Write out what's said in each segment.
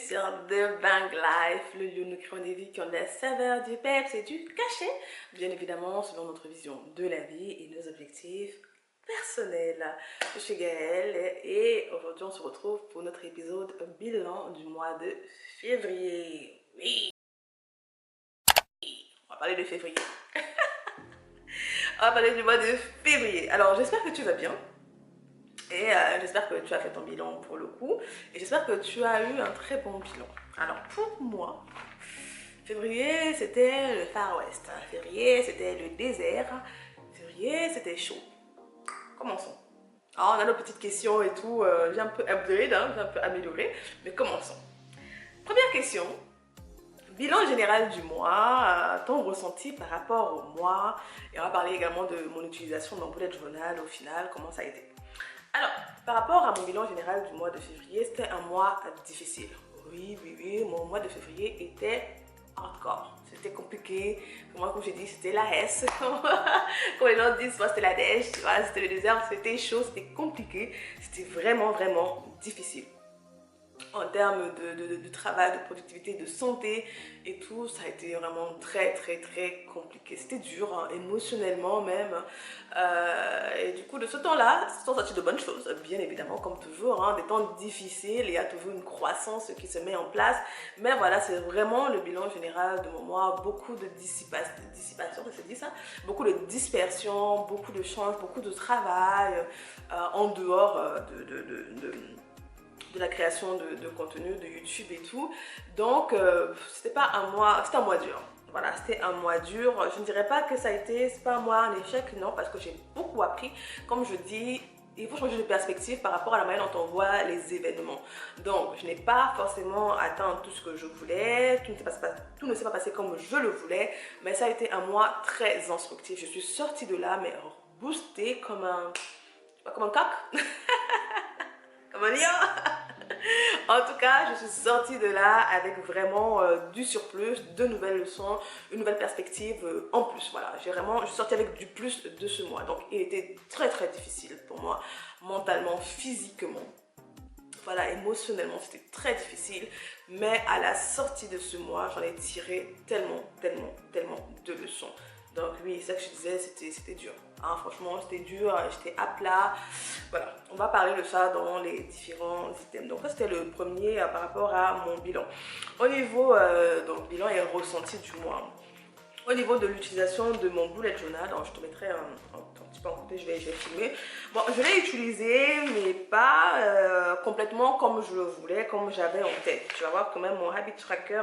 sur The Bang Life, le lieu où nous créons des vies qui ont de la saveur, du peps et du cachet. Bien évidemment, selon notre vision de la vie et nos objectifs personnels. Je suis Gaëlle et aujourd'hui on se retrouve pour notre épisode bilan du mois de février. Oui, on va parler de février. On va parler du mois de février. Alors j'espère que tu vas bien. Et j'espère que tu as fait ton bilan pour le coup. Et j'espère que tu as eu un très bon bilan. Alors pour moi, février c'était le Far West. Février c'était le désert. Février c'était chaud. Commençons. Alors on a nos petites questions et tout. J'ai un peu upgrade, hein, j'ai un peu amélioré. Mais commençons. Première question. Bilan général du mois, ton ressenti par rapport au mois. Et on va parler également de mon utilisation de mon bullet journal au final, comment ça a été. Alors, par rapport à mon bilan général du mois de février, c'était un mois difficile. Oui, mon mois de février était hardcore. C'était compliqué. Pour moi, comme j'ai dit, c'était la S. Comme les gens disent, soit c'était la neige, soit c'était le désert, c'était chaud, c'était compliqué. C'était vraiment difficile. En termes de travail, de productivité, de santé et tout, ça a été vraiment très compliqué. C'était dur, hein, émotionnellement même. Et du coup, de ce temps-là, sont sorties de bonnes choses, bien évidemment, comme toujours. Hein, des temps difficiles, il y a toujours une croissance qui se met en place. Mais voilà, c'est vraiment le bilan général de mon mois. Beaucoup de dissipation, ça se dit ça? Beaucoup de dispersion, beaucoup de change, beaucoup de travail en dehors de la création de contenu, de YouTube et tout. Donc, c'était pas un mois, c'était un mois dur. Voilà, c'était un mois dur. Je ne dirais pas que ça a été, c'est pas un mois un échec, non, parce que j'ai beaucoup appris. Comme je dis, il faut changer de perspective par rapport à la manière dont on voit les événements. Donc, je n'ai pas forcément atteint tout ce que je voulais, tout ne s'est pas passé comme je le voulais, mais ça a été un mois très instructif. Je suis sortie de là, mais boostée comme un, comme un coq, comme un lion. En tout cas, je suis sortie de là avec vraiment du surplus, de nouvelles leçons, une nouvelle perspective en plus. Voilà, je suis sortie avec du plus de ce mois. Donc, il était très difficile pour moi, mentalement, physiquement. Voilà, émotionnellement, c'était très difficile. Mais à la sortie de ce mois, j'en ai tiré tellement de leçons. Donc oui, c'est ça que je disais, c'était dur. Hein, franchement, c'était dur, j'étais à plat. Voilà, on va parler de ça dans les différents items. Donc ça, c'était le premier par rapport à mon bilan. Au niveau, donc bilan et ressenti du mois. Au niveau de l'utilisation de mon bullet journal, donc je te mettrai un petit peu en côté, je vais filmer. Bon, je l'ai utilisé, mais pas complètement comme je le voulais, comme j'avais en tête. Tu vas voir quand même mon habit tracker,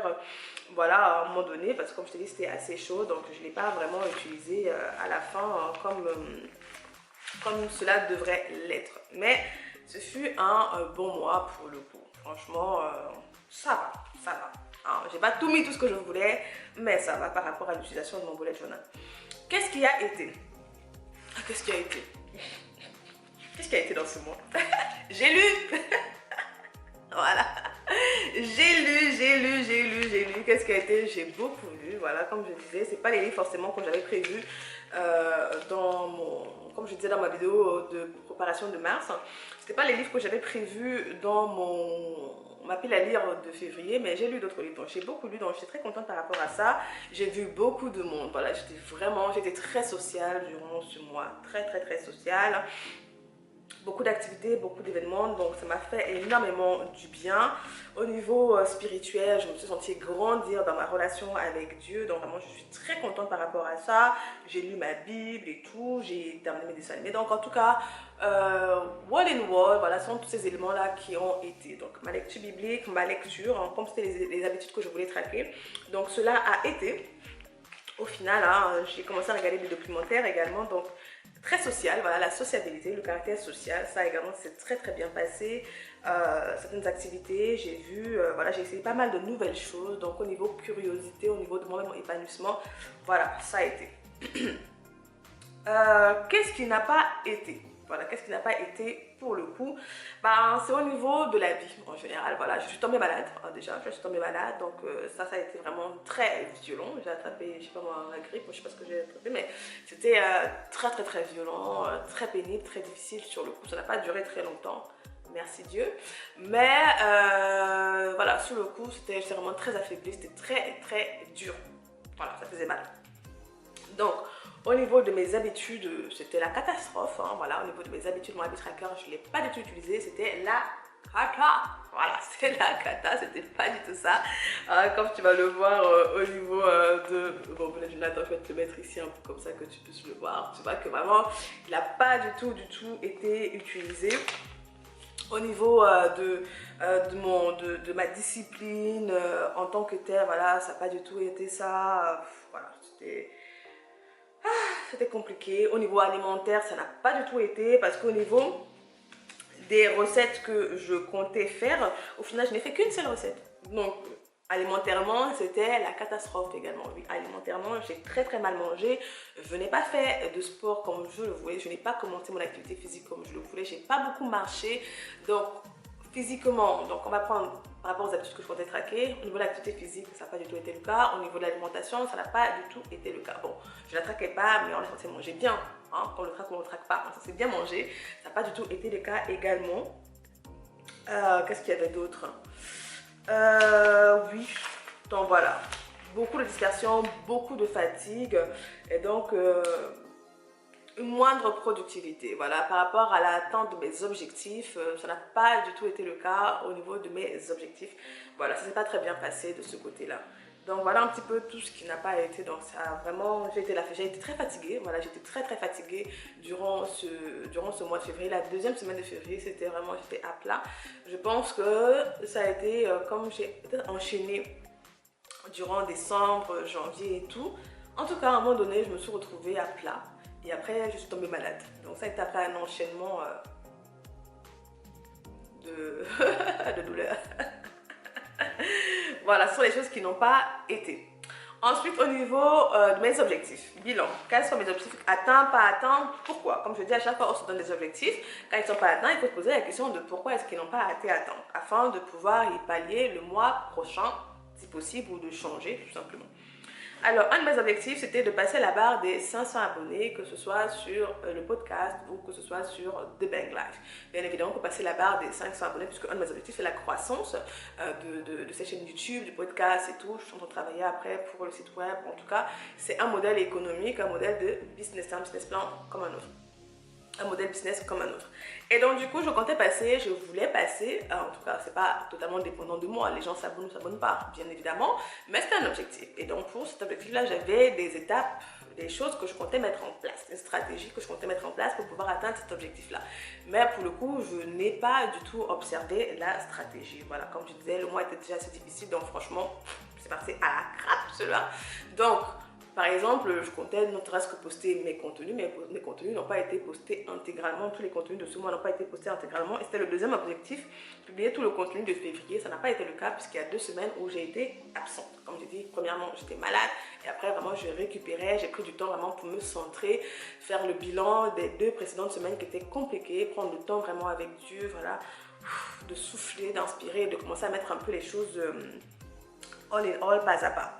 voilà, à un moment donné, parce que comme je te dis, c'était assez chaud, donc je ne l'ai pas vraiment utilisé à la fin comme cela devrait l'être. Mais ce fut un bon mois pour le coup. Franchement, ça va. J'ai pas tout mis tout ce que je voulais, mais ça va par rapport à l'utilisation de mon bullet journal. Qu'est-ce qui a été? Qu'est-ce qui a été? Qu'est-ce qui a été dans ce mois? J'ai lu. Voilà. J'ai lu. Qu'est-ce qui a été? J'ai beaucoup lu. Voilà, comme je disais, c'est pas les livres forcément que j'avais prévu comme je disais dans ma vidéo de préparation de mars. C'était pas les livres que j'avais prévus dans ma pile à lire de février, mais j'ai lu d'autres livres. Donc j'ai beaucoup lu, donc j'étais très contente par rapport à ça. J'ai vu beaucoup de monde. Voilà, j'étais très sociale durant ce mois. Très sociale. Beaucoup d'activités, beaucoup d'événements, donc ça m'a fait énormément du bien. Au niveau spirituel, je me suis sentie grandir dans ma relation avec Dieu, donc vraiment je suis très contente par rapport à ça. J'ai lu ma Bible et tout, j'ai terminé mes dessins animés, donc en tout cas, wall in wall, voilà, ce sont tous ces éléments-là qui ont été. Donc ma lecture biblique, ma lecture, hein, comme c'était les habitudes que je voulais traquer, donc cela a été. Au final, hein, j'ai commencé à regarder des documentaires également, donc très social, voilà, la sociabilité, le caractère social, ça également c'est très bien passé. Certaines activités, j'ai vu, voilà, j'ai essayé pas mal de nouvelles choses, donc au niveau curiosité, au niveau de moi-même épanouissement, voilà, ça a été. Qu'est-ce qui n'a pas été? Voilà, qu'est-ce qui n'a pas été pour le coup? Ben, c'est au niveau de la vie en général. Voilà, je suis tombée malade déjà, je suis tombée malade, donc ça a été vraiment très violent. J'ai attrapé, je sais pas moi, la grippe, je sais pas ce que j'ai attrapé, mais c'était très violent, très pénible, très difficile sur le coup. Ça n'a pas duré très longtemps, merci Dieu. Mais voilà, sur le coup, c'était vraiment très affaibli, c'était très très dur. Voilà, ça faisait mal. Donc, au niveau de mes habitudes, c'était la catastrophe. Hein, voilà, au niveau de mes habitudes, mon habit tracker, je ne l'ai pas du tout utilisé. C'était la cata. Voilà, c'était la cata, c'était pas du tout ça. Comme tu vas le voir au niveau de... Bon, Jonathan, je vais te le mettre ici un peu comme ça que tu puisses le voir. Tu vois que vraiment, il n'a pas du tout été utilisé. Au niveau de ma discipline en tant que telle, voilà, ça n'a pas du tout été ça. Voilà, c'était compliqué. Au niveau alimentaire, ça n'a pas du tout été parce qu'au niveau des recettes que je comptais faire, au final, je n'ai fait qu'une seule recette. Donc, alimentairement, c'était la catastrophe également. Oui, alimentairement, j'ai très très mal mangé. Je n'ai pas fait de sport comme je le voulais. Je n'ai pas commencé mon activité physique comme je le voulais. J'ai pas beaucoup marché. Donc, physiquement, donc on va prendre par rapport aux habitudes que je comptais traquer. Au niveau de l'activité physique, ça n'a pas du tout été le cas. Au niveau de l'alimentation, ça n'a pas du tout été le cas. Bon, je ne la traquais pas, mais on est censé manger bien. Hein, quand on le traque ou on ne le traque pas, on est censé bien manger. Ça n'a pas du tout été le cas également. Qu'est-ce qu'il y avait d'autre? Oui, donc voilà. Beaucoup de dispersion, beaucoup de fatigue. Et donc... une moindre productivité, voilà, par rapport à l'atteinte de mes objectifs, ça n'a pas du tout été le cas au niveau de mes objectifs, voilà, ça s'est pas très bien passé de ce côté-là. Donc voilà un petit peu tout ce qui n'a pas été, donc ça vraiment, j'ai été très fatiguée, voilà, j'étais très très fatiguée durant ce mois de février, la deuxième semaine de février, c'était vraiment, j'étais à plat. Je pense que ça a été, comme j'ai enchaîné durant décembre, janvier et tout, en tout cas à un moment donné, je me suis retrouvée à plat. Et après, je suis tombée malade. Donc ça a été après un enchaînement de douleurs. Voilà, ce sont les choses qui n'ont pas été. Ensuite, au niveau de mes objectifs, bilan. Quels sont mes objectifs atteints, pas atteints, pourquoi? Comme je dis à chaque fois, on se donne des objectifs. Quand ils ne sont pas atteints, il faut se poser la question de pourquoi est-ce qu'ils n'ont pas été atteints, afin de pouvoir y pallier le mois prochain, si possible, ou de changer tout simplement. Alors, un de mes objectifs, c'était de passer la barre des 500 abonnés, que ce soit sur le podcast ou que ce soit sur The Bang Life. Bien évidemment, pour passer la barre des 500 abonnés, puisque un de mes objectifs, c'est la croissance de cette chaîne YouTube, du podcast et tout. Je suis en train de travailler après pour le site web. En tout cas, c'est un modèle économique, un modèle de business, un business plan comme un autre. Un modèle business comme un autre. Et donc du coup, je voulais passer, en tout cas, c'est pas totalement dépendant de moi, les gens s'abonnent ou s'abonnent pas, bien évidemment, mais c'était un objectif. Et donc pour cet objectif-là, j'avais des étapes, des choses que je comptais mettre en place, une stratégie que je comptais mettre en place pour pouvoir atteindre cet objectif-là. Mais pour le coup, je n'ai pas du tout observé la stratégie. Voilà, comme je disais, le mois était déjà assez difficile, donc franchement, c'est parti à la crappe cela. Donc, par exemple, je comptais ne serait-ce que poster mes contenus, mais mes contenus n'ont pas été postés intégralement. Tous les contenus de ce mois n'ont pas été postés intégralement. Et c'était le deuxième objectif, publier tout le contenu de février. Ça n'a pas été le cas puisqu'il y a 2 semaines où j'ai été absente. Comme je dis, premièrement, j'étais malade. Et après, vraiment, je récupérais. J'ai pris du temps vraiment pour me centrer, faire le bilan des 2 précédentes semaines qui étaient compliquées, prendre le temps vraiment avec Dieu, voilà, de souffler, d'inspirer, de commencer à mettre un peu les choses all in all, pas à pas.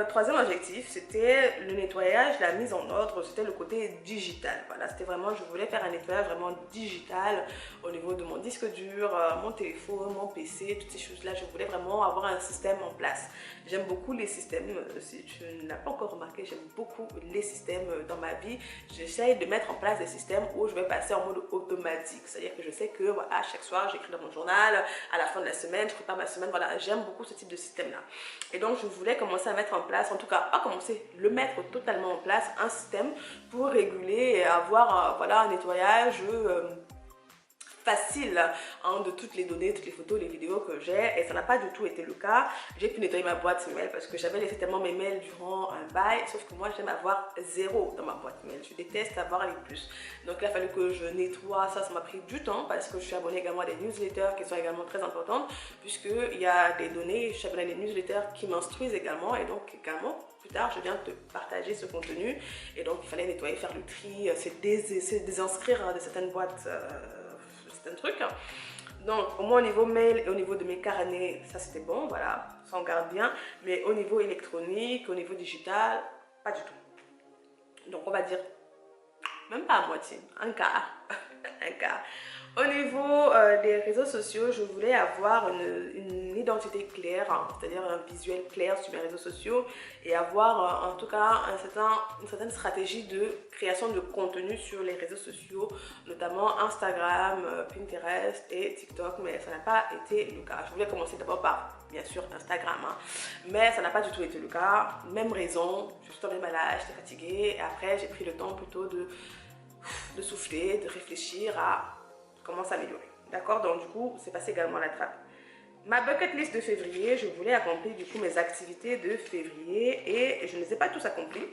Troisième objectif, c'était le nettoyage, la mise en ordre, c'était le côté digital. Voilà, c'était vraiment, je voulais faire un nettoyage vraiment digital au niveau de mon disque dur, mon téléphone, mon PC, toutes ces choses-là. Je voulais vraiment avoir un système en place. J'aime beaucoup les systèmes, si tu ne l'as pas encore remarqué, j'aime beaucoup les systèmes dans ma vie. J'essaye de mettre en place des systèmes où je vais passer en mode automatique. C'est-à-dire que je sais que voilà, chaque soir, j'écris dans mon journal, à la fin de la semaine, je prépare ma semaine. Voilà, j'aime beaucoup ce type de système-là. Et donc, je voulais commencer à mettre en place, en tout cas, pas commencer, le mettre totalement en place, un système pour réguler et avoir voilà, un nettoyage facile hein, de toutes les données, toutes les photos, les vidéos que j'ai, et ça n'a pas du tout été le cas. J'ai pu nettoyer ma boîte mail parce que j'avais laissé tellement mes mails durant un bail, sauf que moi j'aime avoir 0 dans ma boîte mail, je déteste avoir les plus. Donc il a fallu que je nettoie ça, ça m'a pris du temps parce que je suis abonnée également à des newsletters qui sont également très importantes, puisqu'il y a des données, je suis abonnée à des newsletters qui m'instruisent également, et donc également plus tard je viens de te partager ce contenu, et donc il fallait nettoyer, faire le tri, c'est désinscrire de certaines boîtes, un truc. Donc au moins au niveau mail et au niveau de mes carnets, ça c'était bon, voilà, ça on garde bien. Mais au niveau électronique, au niveau digital, pas du tout. Donc on va dire même pas à moitié, un quart. Un quart. Au niveau des réseaux sociaux, je voulais avoir une identité claire, hein, c'est-à-dire un visuel clair sur mes réseaux sociaux et avoir en tout cas une certaine stratégie de création de contenu sur les réseaux sociaux, notamment Instagram, Pinterest et TikTok, mais ça n'a pas été le cas. Je voulais commencer d'abord par, bien sûr, Instagram, hein, mais ça n'a pas du tout été le cas. Même raison, je suis tombée malade, j'étais fatiguée et après j'ai pris le temps plutôt de souffler, de réfléchir à comment s'améliorer. D'accord? Donc du coup, c'est passé également à la trappe. Ma bucket list de février, je voulais accomplir du coup mes activités de février et je ne les ai pas tous accomplies.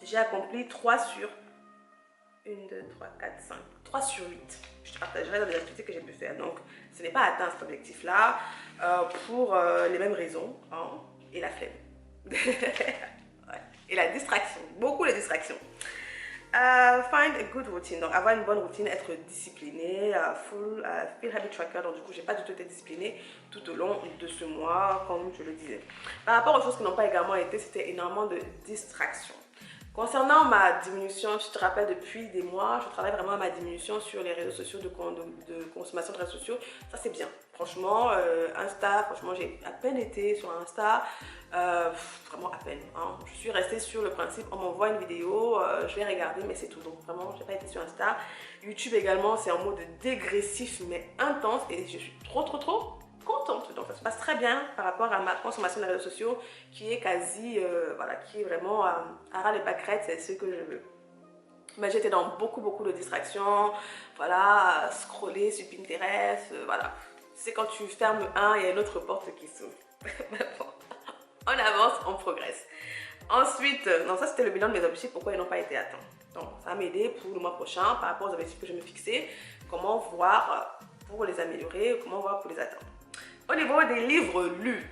J'ai accompli 3 sur 1, 2, 3, 4, 5, 3 sur 8. Je te partagerai dans les activités que j'ai pu faire. Donc, ce n'est pas atteint cet objectif-là pour les mêmes raisons, hein, et la flemme. Ouais. Et la distraction, beaucoup la distraction. Find a good routine, donc avoir une bonne routine, être discipliné, feel habit tracker, donc du coup j'ai pas du tout été disciplinée tout au long de ce mois comme je le disais. Par rapport aux choses qui n'ont pas également été, c'était énormément de distractions. Concernant ma diminution, tu te rappelles, depuis des mois, je travaille vraiment à ma diminution sur les réseaux sociaux, de consommation de réseaux sociaux. Ça, c'est bien. Franchement, Insta, franchement, j'ai à peine été sur Insta. Vraiment à peine. Hein. Je suis restée sur le principe, on m'envoie une vidéo, je vais regarder, mais c'est tout. Donc, vraiment, je n'ai pas été sur Insta. YouTube également, c'est en mode dégressif, mais intense. Et je suis trop contente. Donc ça se passe très bien par rapport à ma consommation des réseaux sociaux qui est quasi, voilà, qui est vraiment à ras les pâquerettes, c'est ce que je veux. Mais j'étais dans beaucoup de distractions, voilà, scroller sur Pinterest, voilà. C'est quand tu fermes un, il y a une autre porte qui s'ouvre. Bon, on avance, on progresse. Ensuite, non, ça c'était le bilan de mes objectifs, pourquoi ils n'ont pas été atteints. Donc ça va m'aider pour le mois prochain par rapport aux objectifs que je me fixais, comment voir pour les améliorer, comment voir pour les atteindre. Au niveau des livres lus,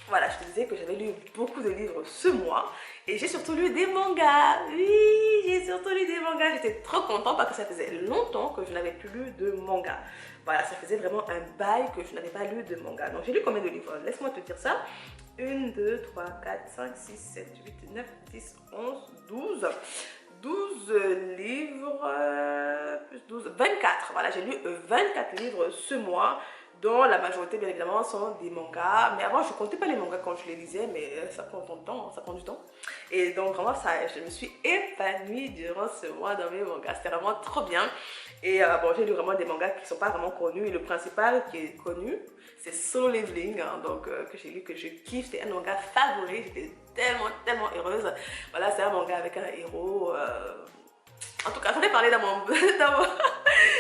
voilà, je te disais que j'avais lu beaucoup de livres ce mois et j'ai surtout lu des mangas. Oui, j'ai surtout lu des mangas. J'étais trop contente parce que ça faisait longtemps que je n'avais plus lu de manga. Voilà, ça faisait vraiment un bail que je n'avais pas lu de manga. Donc j'ai lu combien de livres? Laisse-moi te dire ça. 1, 2, 3, 4, 5, 6, 7, 8, 9, 10, 11, 12. 12 livres, plus 12, 24. Voilà, j'ai lu 24 livres ce mois, dont la majorité, bien évidemment, sont des mangas. Mais avant, je ne comptais pas les mangas quand je les lisais, mais ça prend du temps, ça prend du temps. Et donc, vraiment, je me suis épanouie durant ce mois dans mes mangas. C'était vraiment trop bien. Et bon, j'ai lu vraiment des mangas qui ne sont pas vraiment connus. Et le principal qui est connu, c'est Solo Leveling, hein, donc, que j'ai lu, que je kiffe. C'est un manga favori. J'étais tellement heureuse. Voilà, c'est un manga avec un héros. En tout cas, j'en ai parlé dans mon...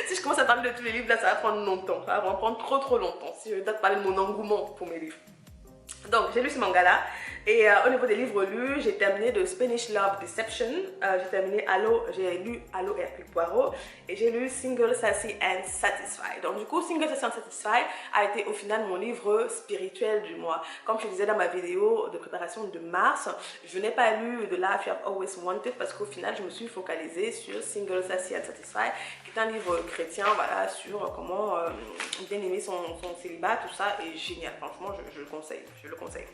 Si je commence à parler de tous les livres, là, ça va prendre longtemps. Ça va vraiment prendre trop longtemps. Si je dois te parler de mon engouement pour mes livres. Donc, j'ai lu ce manga-là. Et au niveau des livres lus, j'ai terminé de Spanish Love Deception. J'ai lu Allo Hercule Poirot. Et j'ai lu Single, Sassy and Satisfied. Donc, du coup, Single, Sassy and Satisfied a été au final mon livre spirituel du mois. Comme je disais dans ma vidéo de préparation de mars, je n'ai pas lu The Life You Have Always Wanted parce qu'au final, je me suis focalisée sur Single, Sassy and Satisfied, qui est un livre chrétien, voilà, sur comment bien aimer son célibat. Tout ça est génial. Franchement, je le conseille. Je le conseille.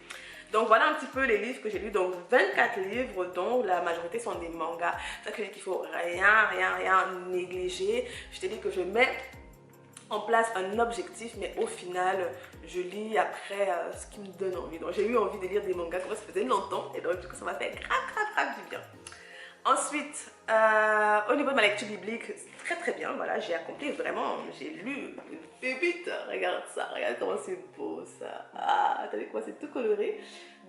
Donc voilà un petit peu les livres que j'ai lus, donc 24 livres dont la majorité sont des mangas. C'est ça que je dis qu'il faut rien négliger. Je t'ai dit que je mets en place un objectif, mais au final, je lis après ce qui me donne envie. Donc j'ai eu envie de lire des mangas comme ça faisait longtemps et donc du coup ça m'a fait grave du bien. Ensuite, au niveau de ma lecture biblique, très bien, voilà, j'ai accompli vraiment, j'ai lu une pépite, regarde ça, regarde comment c'est beau ça, ah, t'as vu quoi, c'est tout coloré.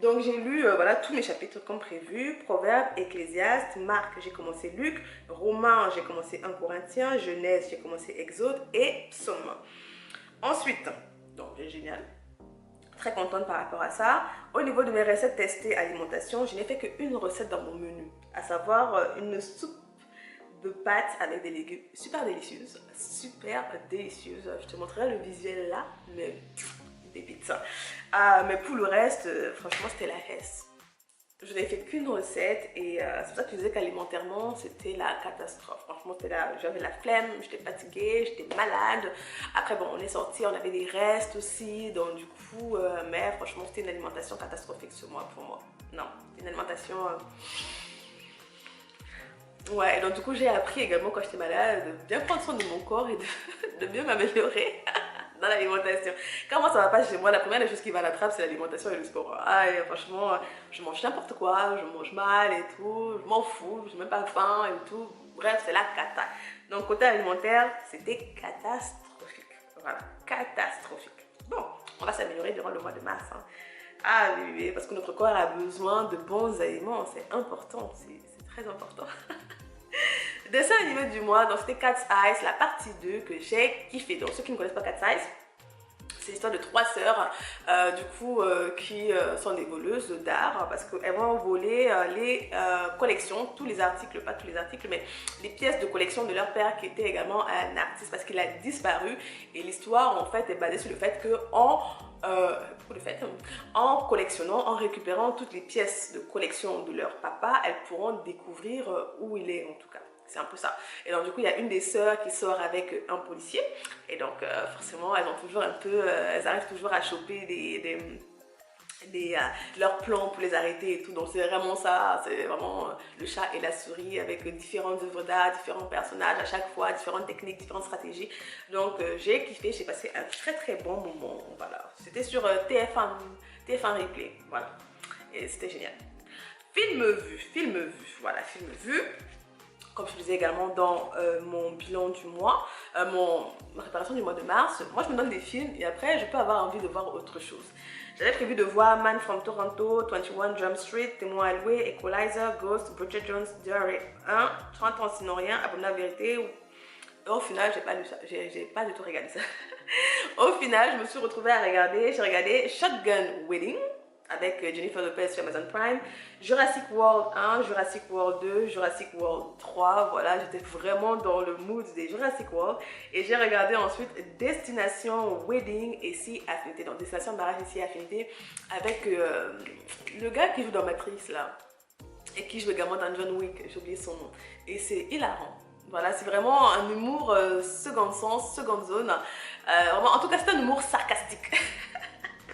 Donc j'ai lu, voilà, tous mes chapitres comme prévu, Proverbes, Ecclésiaste, Marc, j'ai commencé Luc, Romains, j'ai commencé 1 Corinthiens, Genèse, j'ai commencé Exode et Psaume. Ensuite, donc génial. Très contente par rapport à ça. Au niveau de mes recettes testées alimentation, je n'ai fait qu'une recette dans mon menu, à savoir une soupe de pâtes avec des légumes super délicieuse. Je te montrerai le visuel là, mais des pizzas. Mais pour le reste, franchement, c'était la hesse. Je n'ai fait qu'une recette et c'est pour ça que je disais qu'alimentairement c'était la catastrophe. Franchement, j'avais la flemme, j'étais fatiguée, j'étais malade. Après bon, on est sorti, on avait des restes aussi, donc du coup, mais franchement c'était une alimentation catastrophique ce mois pour moi. Non, c'était une alimentation Ouais, donc du coup, j'ai appris également quand j'étais malade de bien prendre soin de mon corps et de mieux m'améliorer dans l'alimentation. Quand moi ça va pas chez moi, la première des choses qui va à la trappe, c'est l'alimentation et le sport. Ah, et franchement, je mange n'importe quoi, je mange mal et tout, je m'en fous, je n'ai même pas faim et tout. Bref, c'est la cata. Donc, côté alimentaire, c'était catastrophique. Voilà, catastrophique. Bon, on va s'améliorer durant le mois de mars. Hein. Ah oui, oui, parce que notre corps a besoin de bons aliments, c'est important, c'est très important. Dessin animé du mois, donc c'était Cat's Eyes, la partie 2 que j'ai kiffé. Donc ceux qui ne connaissent pas Cat's Eyes, c'est l'histoire de trois sœurs qui sont des voleuses d'art parce qu'elles vont voler les collections, tous les articles, pas tous les articles, mais les pièces de collection de leur père qui était également un artiste parce qu'il a disparu. Et l'histoire en fait est basée sur le fait que en collectionnant, en récupérant toutes les pièces de collection de leur papa, elles pourront découvrir où il est en tout cas. C'est un peu ça. Et donc du coup, il y a une des sœurs qui sort avec un policier. Et donc forcément, elles ont toujours un peu, elles arrivent toujours à choper leurs plans pour les arrêter et tout. Donc c'est vraiment ça, c'est vraiment le chat et la souris avec différentes œuvres d'art, différents personnages à chaque fois, différentes techniques, différentes stratégies. Donc j'ai kiffé, j'ai passé un très très bon moment. Voilà. C'était sur TF1 Replay. Voilà. Et c'était génial. Film vu. Voilà, film vu. Comme je disais également dans mon bilan du mois, ma préparation du mois de mars, moi je me donne des films et après je peux avoir envie de voir autre chose. J'avais prévu de voir Man from Toronto, 21 Jump Street, Témoin alloué, Equalizer, Ghost, Bridget Jones, Diary 1, 30 ans sinon rien, Abonne la vérité. Et au final, j'ai pas du tout regardé ça. Au final, je me suis retrouvée à regarder, j'ai regardé Shotgun Wedding avec Jennifer Lopez sur Amazon Prime, Jurassic World 1, Jurassic World 2, Jurassic World 3, voilà, j'étais vraiment dans le mood des Jurassic World et j'ai regardé ensuite Destination Wedding et Si Affinité, donc Destination Mariage et Si Affinité avec le gars qui joue dans Matrix là et qui joue également dans John Wick, j'ai oublié son nom et c'est hilarant. Voilà, c'est vraiment un humour seconde sens, seconde zone, vraiment, en tout cas c'est un humour sarcastique.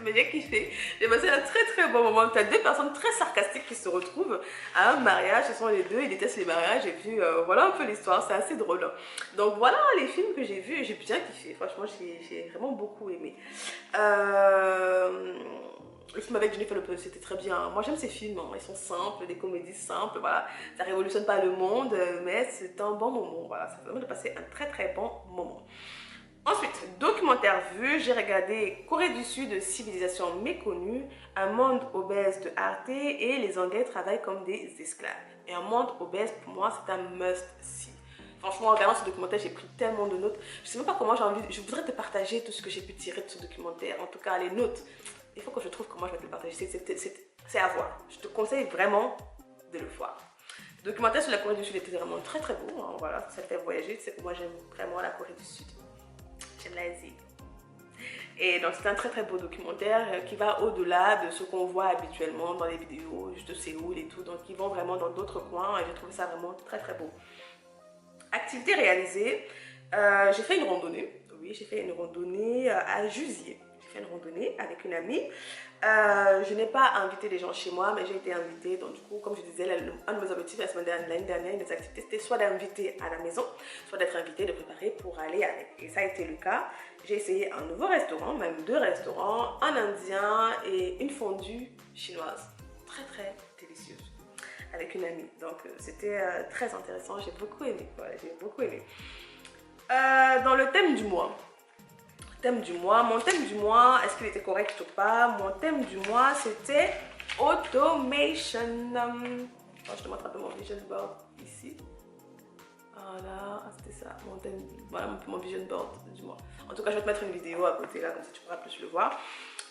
Mais j'ai kiffé, j'ai passé un très très bon moment. Tu as deux personnes très sarcastiques qui se retrouvent à un mariage, ce sont les deux, ils détestent les mariages et puis voilà un peu l'histoire, c'est assez drôle. Donc voilà les films que j'ai vus, j'ai bien kiffé, franchement j'ai vraiment beaucoup aimé. Le film avec Jennifer Lopez, c'était très bien. Moi j'aime ces films, hein. Ils sont simples, des comédies simples, voilà. Ça révolutionne pas le monde, mais c'est un bon moment, voilà. Ça permet de passer un très très bon moment. Ensuite, documentaire vu, j'ai regardé Corée du Sud, civilisation méconnue, un monde obèse de Arte et les Anglais travaillent comme des esclaves. Et un monde obèse, pour moi, c'est un must-see. Franchement, en regardant ce documentaire, j'ai pris tellement de notes. Je sais même pas comment j'ai envie, je voudrais te partager tout ce que j'ai pu tirer de ce documentaire. En tout cas, les notes. Il faut que je trouve comment je vais te le partager. C'est à voir. Je te conseille vraiment de le voir. Le documentaire sur la Corée du Sud était vraiment très très beau. Hein. Voilà, ça fait voyager. C'est que moi, j'aime vraiment la Corée du Sud. L'Asie. Et donc c'est un très très beau documentaire qui va au-delà de ce qu'on voit habituellement dans les vidéos juste de Séoul et tout, donc ils vont vraiment dans d'autres coins et j'ai trouvé ça vraiment très très beau. Activité réalisée, j'ai fait une randonnée, oui j'ai fait une randonnée à Jusier, j'ai fait une randonnée avec une amie. Je n'ai pas invité des gens chez moi, mais j'ai été invitée. Donc du coup, comme je disais, un de mes objectifs la semaine dernière, l'année dernière, des activités, c'était soit d'inviter à la maison, soit d'être invitée, de préparer pour aller avec. Et ça a été le cas. J'ai essayé un nouveau restaurant, même deux restaurants, un indien et une fondue chinoise. Très très délicieuse. Avec une amie. Donc c'était très intéressant. J'ai beaucoup aimé. Voilà, j'ai beaucoup aimé. Dans le thème du mois. Mon thème du mois, est-ce qu'il était correct ou pas? Mon thème du mois, c'était automation. Je te montre un peu mon vision board ici. Voilà, c'était ça, mon thème, voilà mon vision board du mois. En tout cas, je vais te mettre une vidéo à côté là, comme ça tu pourras plus le voir.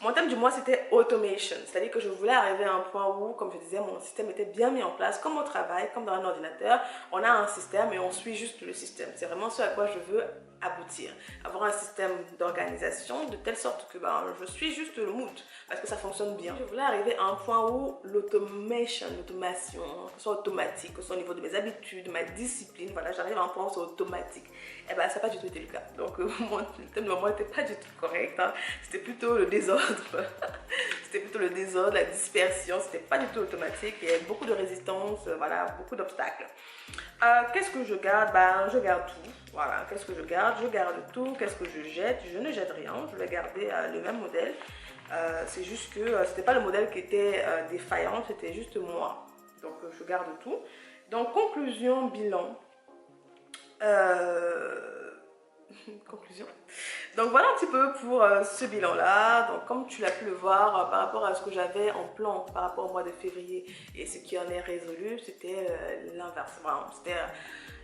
Mon thème du mois, c'était automation, c'est-à-dire que je voulais arriver à un point où, comme je disais, mon système était bien mis en place, comme au travail, comme dans un ordinateur. On a un système et on suit juste le système. C'est vraiment ce à quoi je veux aboutir. Avoir un système d'organisation de telle sorte que je suis juste le mood parce que ça fonctionne bien. Je voulais arriver à un point où l'automation, que ce soit automatique, que ce soit au niveau de mes habitudes, de ma discipline, voilà, j'arrive à un point où c'est automatique. Et ça n'a pas du tout été le cas. Donc le thème de moi n'était pas du tout correct. Hein. C'était plutôt le désordre. C'était plutôt le désordre, la dispersion. C'était pas du tout automatique. Il y avait beaucoup de résistance, voilà, beaucoup d'obstacles. Qu'est-ce que je garde? Ben, je garde tout. Voilà, qu'est-ce que je garde? Je garde tout. Qu'est-ce que je jette? Je ne jette rien. Je vais garder le même modèle. C'est juste que c'était pas le modèle qui était défaillant, c'était juste moi. Donc, je garde tout. Donc, conclusion, bilan. Conclusion. Donc voilà un petit peu pour ce bilan là. Donc comme tu l'as pu le voir par rapport à ce que j'avais en plan par rapport au mois de février et ce qui en est résolu, c'était l'inverse. Voilà,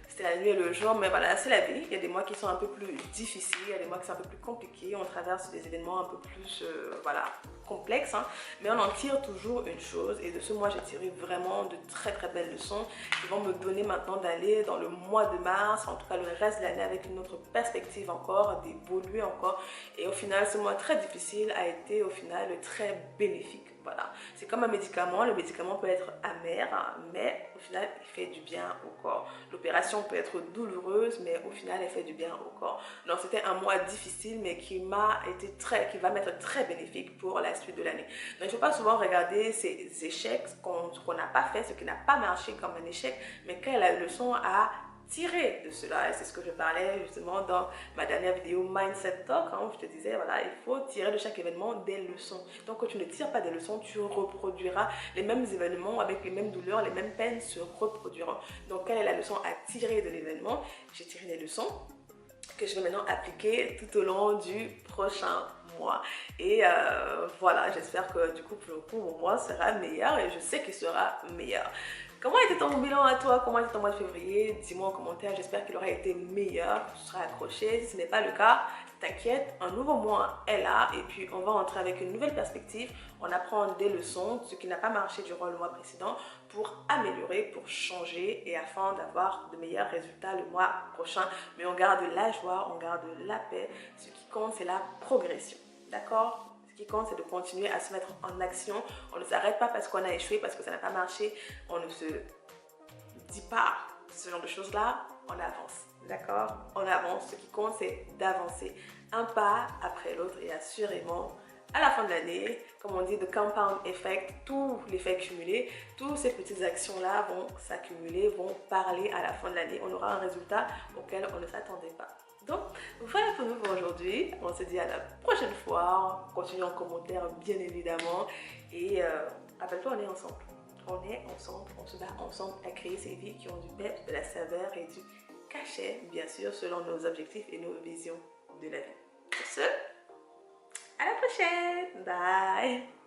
c'était la nuit et le jour, mais voilà, c'est la vie. Il y a des mois qui sont un peu plus difficiles, il y a des mois qui sont un peu plus compliqués, on traverse des événements un peu plus voilà, complexes, hein. Mais on en tire toujours une chose, et de ce mois j'ai tiré vraiment de très très belles leçons qui vont me donner maintenant d'aller dans le mois de mars, en tout cas le reste de l'année, avec une autre perspective encore, d'évoluer encore. Et au final, ce mois très difficile a été au final très bénéfique. Voilà, c'est comme un médicament, le médicament peut être amer, mais au final il fait du bien au corps. L'opération peut être douloureuse, mais au final elle fait du bien au corps. Donc c'était un mois difficile, mais qui va m'être très bénéfique pour la suite de l'année. Donc il ne faut pas souvent regarder ces échecs, ce qu'on n'a pas fait, ce qui n'a pas marché comme un échec, mais quelle est la leçon à tirer de cela. Et c'est ce que je parlais justement dans ma dernière vidéo Mindset Talk, hein, où je te disais, voilà, il faut tirer de chaque événement des leçons. Donc quand tu ne tires pas des leçons, tu reproduiras les mêmes événements avec les mêmes douleurs, les mêmes peines se reproduiront. Donc quelle est la leçon à tirer de l'événement? J'ai tiré des leçons que je vais maintenant appliquer tout au long du prochain mois. Et voilà, j'espère que du coup, pour le coup, mon mois sera meilleur, et je sais qu'il sera meilleur. Comment était ton bilan à toi? Comment était ton mois de février? Dis-moi en commentaire, j'espère qu'il aura été meilleur, que tu seras accroché. Si ce n'est pas le cas, t'inquiète, un nouveau mois est là, et puis on va entrer avec une nouvelle perspective. On apprend des leçons, ce qui n'a pas marché durant le mois précédent, pour améliorer, pour changer, et afin d'avoir de meilleurs résultats le mois prochain. Mais on garde la joie, on garde la paix. Ce qui compte, c'est la progression. D'accord? Ce qui compte, c'est de continuer à se mettre en action. On ne s'arrête pas parce qu'on a échoué, parce que ça n'a pas marché. On ne se dit pas ce genre de choses-là. On avance. D'accord? On avance. Ce qui compte, c'est d'avancer un pas après l'autre, et assurément, à la fin de l'année, comme on dit, the compound effect, tous les faits cumulés, toutes ces petites actions-là vont s'accumuler, vont parler à la fin de l'année. On aura un résultat auquel on ne s'attendait pas. Donc, voilà pour nous pour aujourd'hui. On se dit à la prochaine fois. On continue en commentaire, bien évidemment. Et rappelle-toi, on est ensemble. On est ensemble, on se bat ensemble à créer ces vies qui ont du peps, de la saveur et du cachet, bien sûr, selon nos objectifs et nos visions de la vie. Sur ce, à la prochaine. Bye.